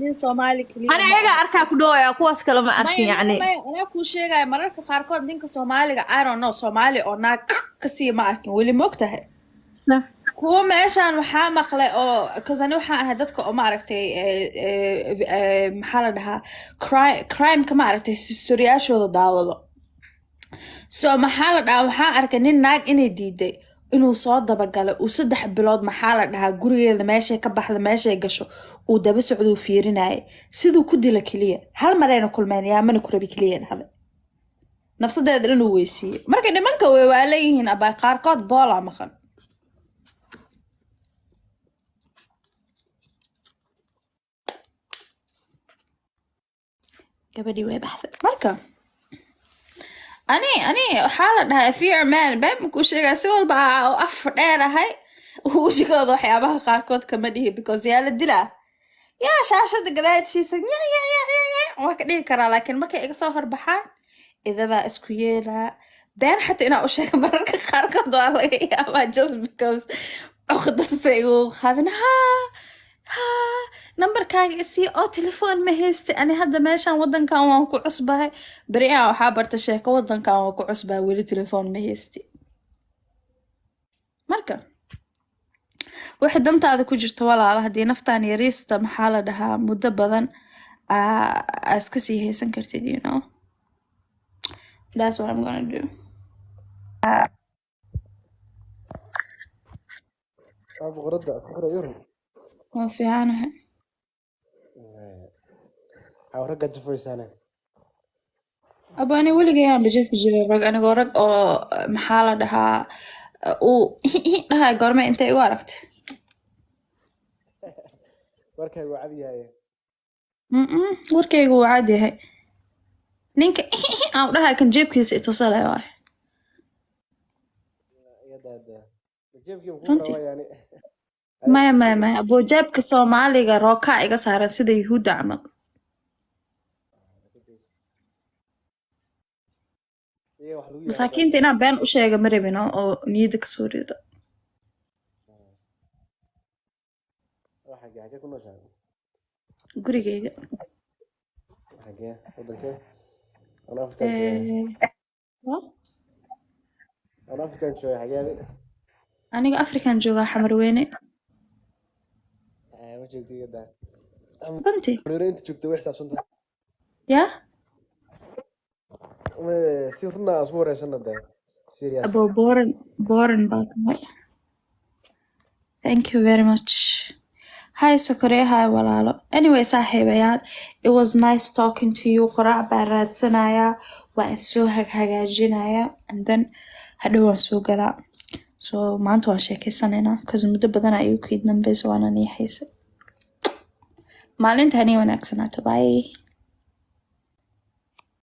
nin Soomaali kaliya أنا ma إيجا aha. أركا كدويا كواس كلام أركي يعني. Maya anaa kuu sheegaya mararka qaarkood ninka Soomaaliga I don't know Soomaali oo naag kasii ma arkin weli ma ogtahay لا. kuwa meeshaan waxaa maqlay oo kasani waxaa ahay dadka oo maaragtay maxaa la dhahaa crimeka maaragtay historiyaashooda daawado so maxaa la dhahaa waxaa arkay nin naag inay diiday inuu soo dabagalay uu 3 bilood maxaa la dhahaa gurigeeda meeshay ka baxda meeshay gasho uu daba socdo uu fiirinayay siduu ku dila keliya hal marayna kulmeen yaa mana ku rabi keliya dhahday nafsadeeda inuu weysiiyey marka nimanka way waa leeyihiin abaa qaarkood boolaa maqan gabadhii way baxday marka ani waxaa la dhahaa fear man been makuu sheegaa si walba oo af dheer ahay wejigooda waxyaabaha qaarkood kama dhihi because yaa la dilaa yaa shaashada gadaashiisa waa ka dhigi karaa laakiin markay iga soo horbaxaan idabaa isku yeelaa been xataa inaa u sheega mararka qaarkood waa laga yaabaa just because cuqdadsa igu qaadin ha nambarkaaga isii oo telefoon ma haysta ani hadda meeshaan wadankan waan ku cusbahay beriyaha waxaa barta sheeko wadankan waan ku cusbahay weli telefoon ma haysti marka wixii dantaada ku jirta walaala haddii naftaan yariista maxaa la dhahaa muddo badan aa iska sii haysan kartid you know that's what I'm gonna do boqorada boqorada yurub waa fiicanahay ragga jafaysaana aba ani weligayaan bajafi jiray rag anigoo rag oo maxaa la dhahaa uu dhahay goorme intay igu aragtay warkaygu cad yahay warkaygu waa cad yahay ninka aan dhahay kan jeebkiisa itusale waay yadaada jeebkii ku runtii rawa yani maya aboo jeebka Soomaaliga rookaa iga saaran sida yuhuudda camal iyo wax lagu yahay masaakiinta inaan been u sheega ma rabin oo niyadda kasoo rido waxa gaga ku nooshaa gurigayga xagee wadankee ana afkaan joogaa Waa? ana afkaan joogaa xageedi aniga Afrikaan joogaa xamarweyne ma joogtay yada runtii hore inta joogtay wax saabsan tahay yaa si runaa isku wareysana daa serious aboo boran baa tahay thank you very much hi sokore hi walaalo anyway saaxiibayaal it was nice talking to you qoraac baan raadsanayaa waan soo hagaajinayaa and then hadhow waan soo galaa so maanta waan sheekeysanaynaa cause muddo badan ayuu kayd dambayso waana nii xiisay maalinta nii wanaagsanaato bye